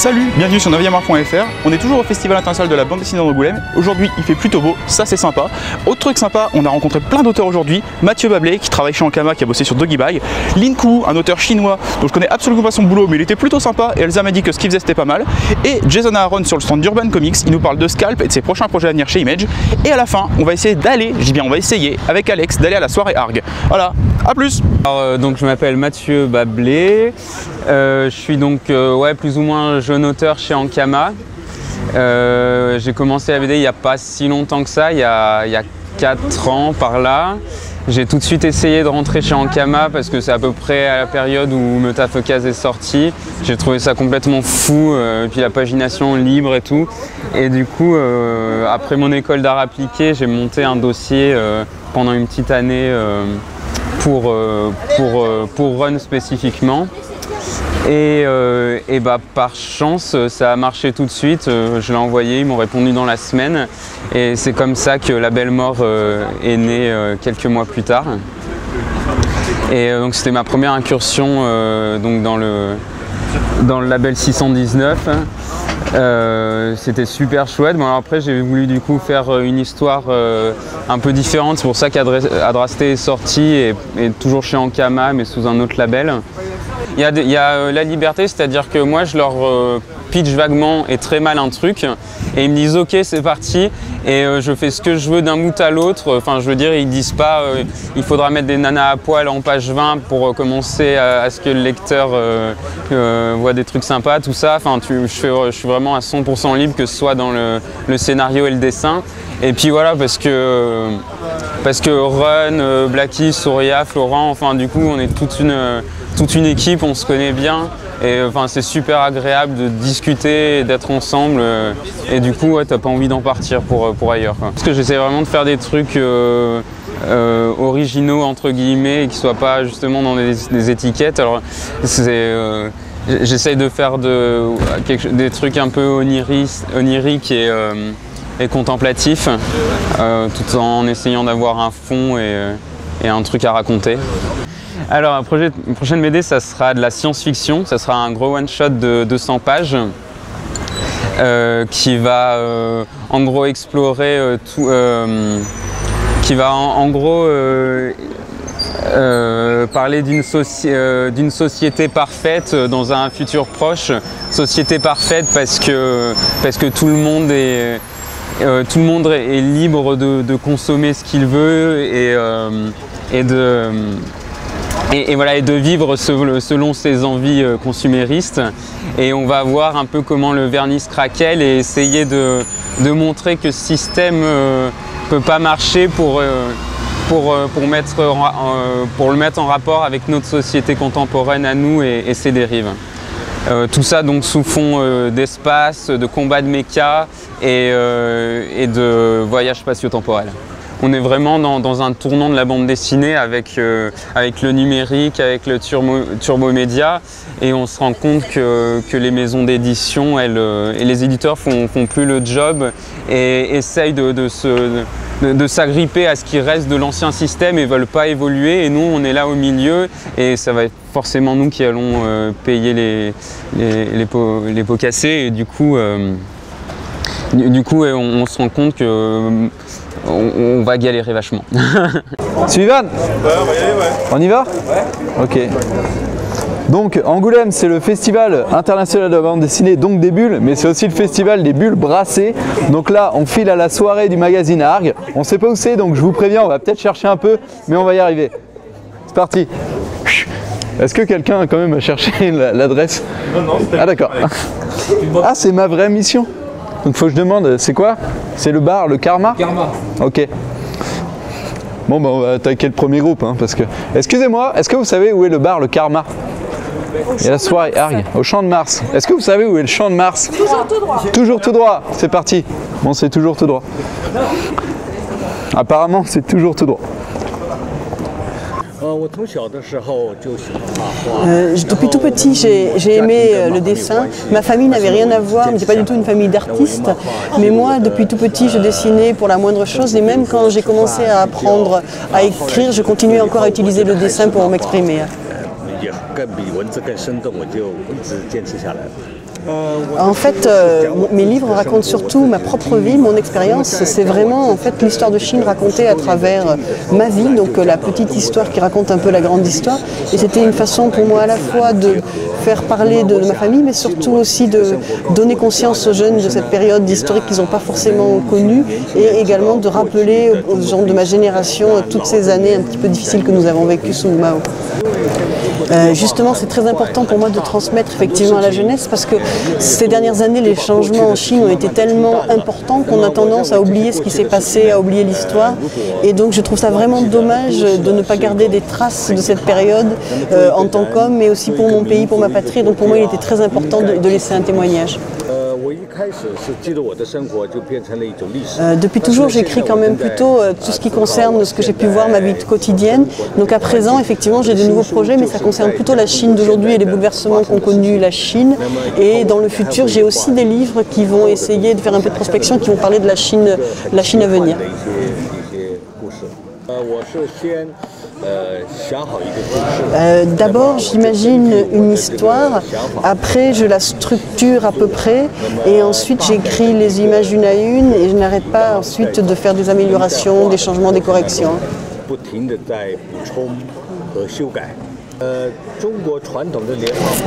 Salut, bienvenue sur 9art.fr. On est toujours au Festival international de la bande dessinée d'Angoulême. Aujourd'hui, il fait plutôt beau, ça c'est sympa. Autre truc sympa, on a rencontré plein d'auteurs aujourd'hui. Mathieu Bablé, qui travaille chez Ankama, qui a bossé sur Doggy Bag. Lin Ku, un auteur chinois dont je connais absolument pas son boulot, mais il était plutôt sympa. Et Elsa m'a dit que ce qu'il faisait c'était pas mal. Et Jason Aaron sur le stand d'Urban Comics, il nous parle de Scalp et de ses prochains projets à venir chez Image. Et à la fin, on va essayer d'aller, je dis bien on va essayer, avec Alex, d'aller à la soirée Arg. Voilà, à plus. Alors, donc je m'appelle Mathieu Bablé. Je suis donc plus ou moins jeune auteur chez Ankama. J'ai commencé la BD il n'y a pas si longtemps que ça, il y a 4 ans par là. J'ai tout de suite essayé de rentrer chez Ankama parce que c'est à peu près à la période où Metafocase est sorti. J'ai trouvé ça complètement fou, et puis la pagination libre et tout. Et du coup, après mon école d'art appliqué, j'ai monté un dossier pendant une petite année pour Run spécifiquement. Et par chance, ça a marché tout de suite. Je l'ai envoyé, ils m'ont répondu dans la semaine. Et c'est comme ça que La Belle Mort est née quelques mois plus tard. Et donc c'était ma première incursion donc dans le label 619. C'était super chouette. Bon, alors après j'ai voulu du coup faire une histoire un peu différente. C'est pour ça qu'Adrasté est sorti et toujours chez Ankama mais sous un autre label. Il y a la liberté, c'est-à-dire que moi je leur pitch vaguement et très mal un truc et ils me disent ok c'est parti et je fais ce que je veux d'un bout à l'autre. Enfin je veux dire ils disent pas il faudra mettre des nanas à poil en page 20 pour commencer à ce que le lecteur voit des trucs sympas, tout ça. Enfin je suis vraiment à 100% libre que ce soit dans le scénario et le dessin. Et puis voilà parce que Run, Blacky, Souria, Florent, enfin du coup on est toute une équipe, on se connaît bien et enfin c'est super agréable de discuter et d'être ensemble et du coup ouais, t'as pas envie d'en partir pour ailleurs quoi. Parce que j'essaie vraiment de faire des trucs originaux entre guillemets et qui soient pas justement dans des étiquettes. Alors j'essaye de faire des trucs un peu oniriques et contemplatifs tout en essayant d'avoir un fond et un truc à raconter. Alors, une prochaine BD, ça sera de la science-fiction, ça sera un gros one-shot de 200 pages qui va en gros explorer tout, qui va en gros parler d'une société parfaite dans un futur proche. Société parfaite parce que tout le monde est libre de consommer ce qu'il veut et de vivre selon ses envies consuméristes. Et on va voir un peu comment le vernis se craquelle et essayer de montrer que ce système peut pas marcher pour le mettre en rapport avec notre société contemporaine à nous et ses dérives. Tout ça donc sous fond d'espace, de combat de méca et de voyage spatio-temporel. On est vraiment dans un tournant de la bande dessinée avec le numérique, avec le turbo-média et on se rend compte que les maisons d'édition et les éditeurs font plus le job et essayent de s'agripper à ce qui reste de l'ancien système et ne veulent pas évoluer et nous on est là au milieu et ça va être forcément nous qui allons payer les pots cassés et du coup on se rend compte que on va galérer vachement. Suivant. Ouais, on va y aller, ouais. On y va? Ouais. Ok. Donc Angoulême, c'est le festival international de la bande dessinée, donc des bulles, mais c'est aussi le festival des bulles brassées. Donc là, on file à la soirée du magazine Arg. On ne sait pas où c'est, donc je vous préviens, on va peut-être chercher un peu, mais on va y arriver. C'est parti. Est-ce que quelqu'un a quand même cherché l'adresse? Non. Ah d'accord. Ah, c'est ma vraie mission. Donc faut que je demande, c'est quoi? C'est le bar, le Karma? Karma. Ok. Bon bah on va attaquer le premier groupe hein, parce que... Excusez-moi, est-ce que vous savez où est le bar, le Karma? Et la soirée Arg, au Champ de Mars. Est-ce que vous savez où est le Champ de Mars? Toujours tout droit. Toujours tout droit, c'est parti. Bon c'est toujours tout droit. Apparemment c'est toujours tout droit. Depuis tout petit, j'ai aimé le dessin. Ma famille n'avait rien à voir, n'était pas du tout une famille d'artistes. Mais moi, depuis tout petit, je dessinais pour la moindre chose. Et même quand j'ai commencé à apprendre à écrire, je continuais encore à utiliser le dessin pour m'exprimer. En fait, mes livres racontent surtout ma propre vie, mon expérience. C'est vraiment en fait l'histoire de Chine racontée à travers ma vie, donc la petite histoire qui raconte un peu la grande histoire. Et c'était une façon pour moi à la fois de faire parler de ma famille, mais surtout aussi de donner conscience aux jeunes de cette période historique qu'ils n'ont pas forcément connue, et également de rappeler aux gens de ma génération toutes ces années un petit peu difficiles que nous avons vécues sous Mao. Justement, c'est très important pour moi de transmettre effectivement à la jeunesse, parce que ces dernières années, les changements en Chine ont été tellement importants qu'on a tendance à oublier ce qui s'est passé, à oublier l'histoire. Et donc je trouve ça vraiment dommage de ne pas garder des traces de cette période en tant qu'homme, mais aussi pour mon pays, pour ma patrie. Donc pour moi, il était très important de laisser un témoignage. Depuis toujours, j'écris quand même plutôt tout ce qui concerne ce que j'ai pu voir, ma vie quotidienne. Donc à présent, effectivement, j'ai de nouveaux projets, mais ça concerne plutôt la Chine d'aujourd'hui et les bouleversements qu'ont connus la Chine. Et dans le futur, j'ai aussi des livres qui vont essayer de faire un peu de prospection, qui vont parler de la Chine à venir. D'abord, j'imagine une histoire, après je la structure à peu près, et ensuite j'écris les images une à une, et je n'arrête pas ensuite de faire des améliorations, des changements, des corrections.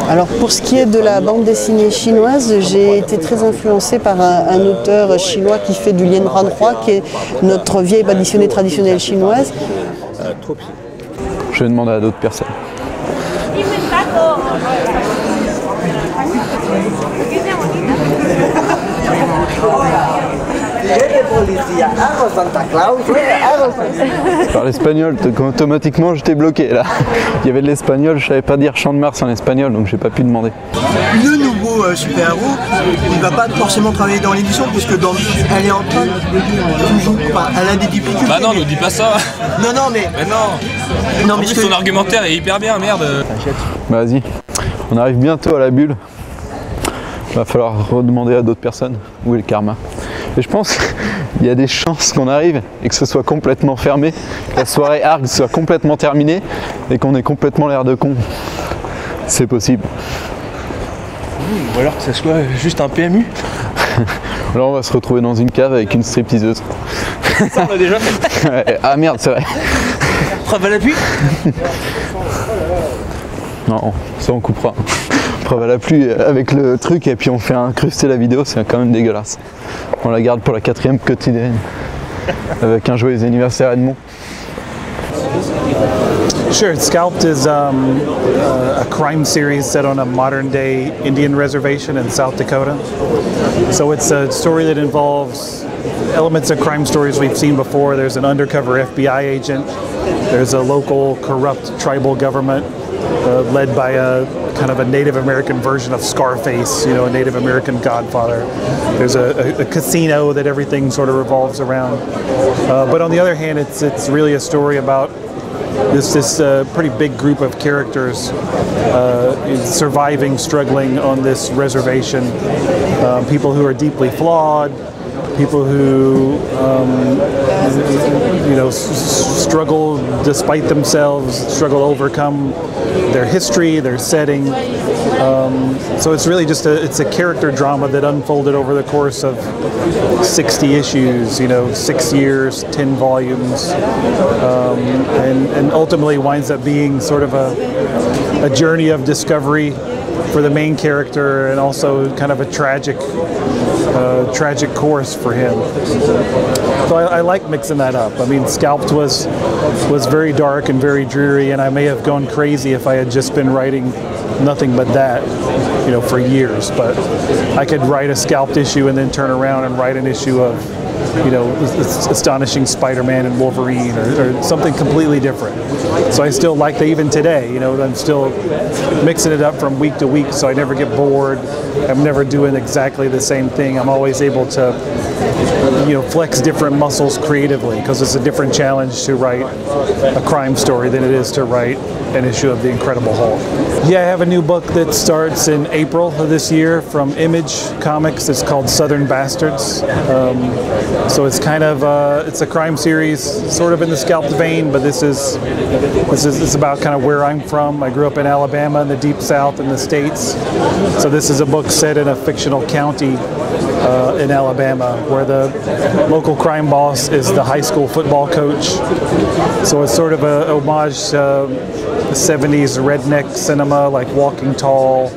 Alors pour ce qui est de la bande dessinée chinoise, j'ai été très influencée par un auteur chinois qui fait du Lien Ranhua, qui est notre vieille bande dessinée traditionnelle chinoise. Je vais demander à d'autres personnes. Je parle espagnol, automatiquement j'étais bloqué là. Il y avait de l'espagnol, je savais pas dire Champ de Mars en espagnol, donc j'ai pas pu demander. Le nouveau super-héros, il va pas forcément travailler dans l'édition, puisque elle est en train de toujours. Enfin, elle a des difficultés. Bah non, ne dis pas ça. Non, mais. Mais non. En plus, ton argumentaire est hyper bien, merde. Bah, vas-y, on arrive bientôt à la bulle. Va falloir redemander à d'autres personnes où est le karma. Et je pense qu'il y a des chances qu'on arrive et que ce soit complètement fermé, que la soirée ARG soit complètement terminée et qu'on ait complètement l'air de con. C'est possible. Ou alors que ce soit juste un PMU. Alors on va se retrouver dans une cave avec une stripteaseuse. Ça on l'a déjà fait. Ouais, ah merde, c'est vrai. Preuve à l'appui. Non, ça on coupera. Preuve à la pluie avec le truc et puis on fait incruster la vidéo, c'est quand même dégueulasse. On la garde pour la 4e quotidienne avec un joyeux anniversaire Edmond. Sure, Scalped is a crime series set on a modern day Indian reservation in South Dakota. So it's a story that involves elements of crime stories we've seen before. There's an undercover FBI agent, there's a local corrupt tribal government led by a kind of a Native American version of Scarface, you know, a Native American Godfather. There's a casino that everything sort of revolves around. But on the other hand, it's really a story about this pretty big group of characters surviving, struggling on this reservation. People who are deeply flawed, people who struggle despite themselves, struggle to overcome their history, their setting. So it's really just it's a character drama that unfolded over the course of 60 issues, 6 years, 10 volumes, and ultimately winds up being sort of a journey of discovery for the main character, and also kind of a tragic course for him. So I like mixing that up. I mean, Scalped was very dark and very dreary, and I may have gone crazy if I had just been writing nothing but that, for years. But I could write a Scalped issue and then turn around and write an issue of, Astonishing Spider-Man and Wolverine, or something completely different. So I still like that even today, I'm still mixing it up from week to week, so I never get bored. I'm never doing exactly the same thing. I'm always able to flex different muscles creatively, because it's a different challenge to write a crime story than it is to write an issue of The Incredible Hulk. Yeah, I have a new book that starts in April of this year from Image Comics. It's called Southern Bastards. So it's kind of it's a crime series, sort of in the Scalped vein, but this is about kind of where I'm from. I grew up in Alabama in the Deep South in the States. So this is a book set in a fictional county in Alabama, where the local crime boss is the high school football coach. So it's sort of a homage to the 70s redneck cinema, like Walking Tall.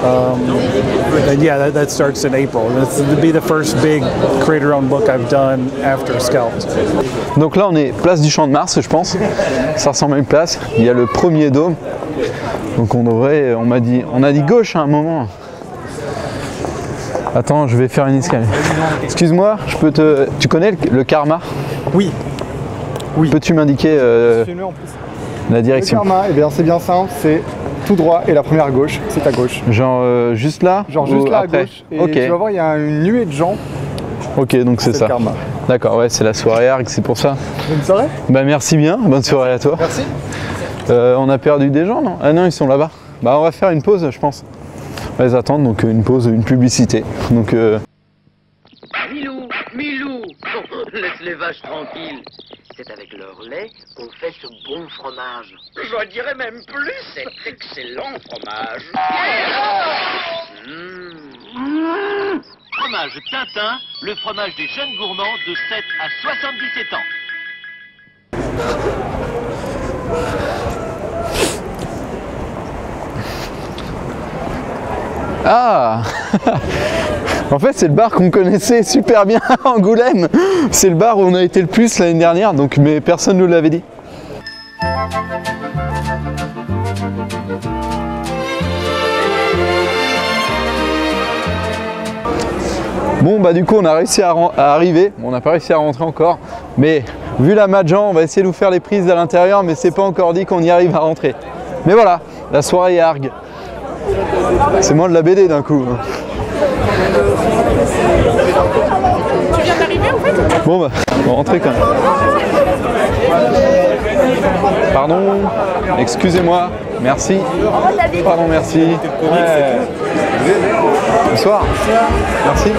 And yeah, that starts in April. And it's to be the first big creator-owned book I've done after Scalped. Donc là, on est place du Champ de Mars, je pense. Ça ressemble à une place. Il y a le premier dôme. Donc on devrait, on a dit gauche à un moment. Attends, je vais faire une escale. Excuse-moi, tu connais le karma? Oui. Peux-tu m'indiquer la direction? Le karma, eh bien c'est bien simple, c'est tout droit et la première gauche, c'est à gauche. Genre juste là? Genre juste là après? à gauche. Et tu vas voir, il y a une nuée de gens. Ok, donc c'est ça. D'accord, ouais, c'est la soirée ARG, c'est pour ça. Bonne soirée. Bah merci bien, bonne soirée à toi. Merci. On a perdu des gens, non? Ah non, ils sont là-bas. Bah on va faire une pause, je pense. On va les attendre, donc une pause, une publicité. Donc Milou, laisse les vaches tranquilles. C'est avec leur lait qu'on fait ce bon fromage. Je dirais même plus, cet excellent fromage. Fromage Tintin, le fromage des jeunes gourmands de 7 à 77 ans. Ah en fait, c'est le bar qu'on connaissait super bien à Angoulême. C'est le bar où on a été le plus l'année dernière, donc, mais personne ne nous l'avait dit. Bon, bah du coup, on a réussi à arriver. Bon, on n'a pas réussi à rentrer encore, mais vu la Madjan, on va essayer de vous faire les prises à l'intérieur, mais c'est pas encore dit qu'on y arrive à rentrer. Mais voilà, la soirée ARG. C'est moins de la BD d'un coup. Tu viens d'arriver en fait? Bon bah, on va rentrer quand même. Pardon, excusez-moi, merci. Pardon, merci. Ouais. Bonsoir. Merci.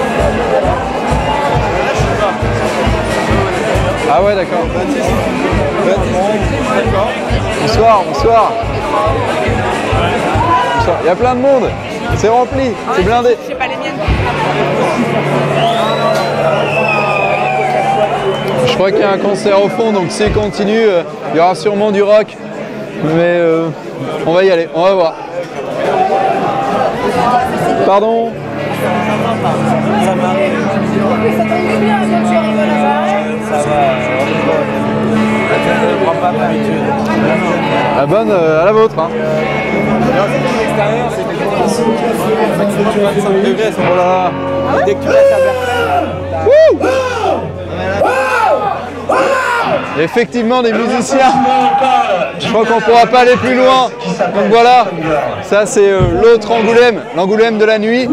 Ah ouais, d'accord. Bonsoir, bonsoir. Il y a plein de monde, c'est rempli, c'est blindé. C'est pas les miennes. Je crois qu'il y a un concert au fond, donc s'il continue, il y aura sûrement du rock. Mais on va y aller, on va voir. Pardon? Ça m'arrive. Ça va. Je ne prends pas ma habitude. La bonne à la vôtre. Hein. L'extérieur, c'était 25 degrés. Oh là là. Dès que tu passes à Berlin. Effectivement, des musiciens. Je crois qu'on ne pourra pas aller plus loin. Donc voilà, ça c'est l'autre Angoulême, l'Angoulême de la nuit.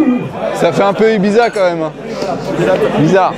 Ça fait un peu Ibiza quand même. Bizarre.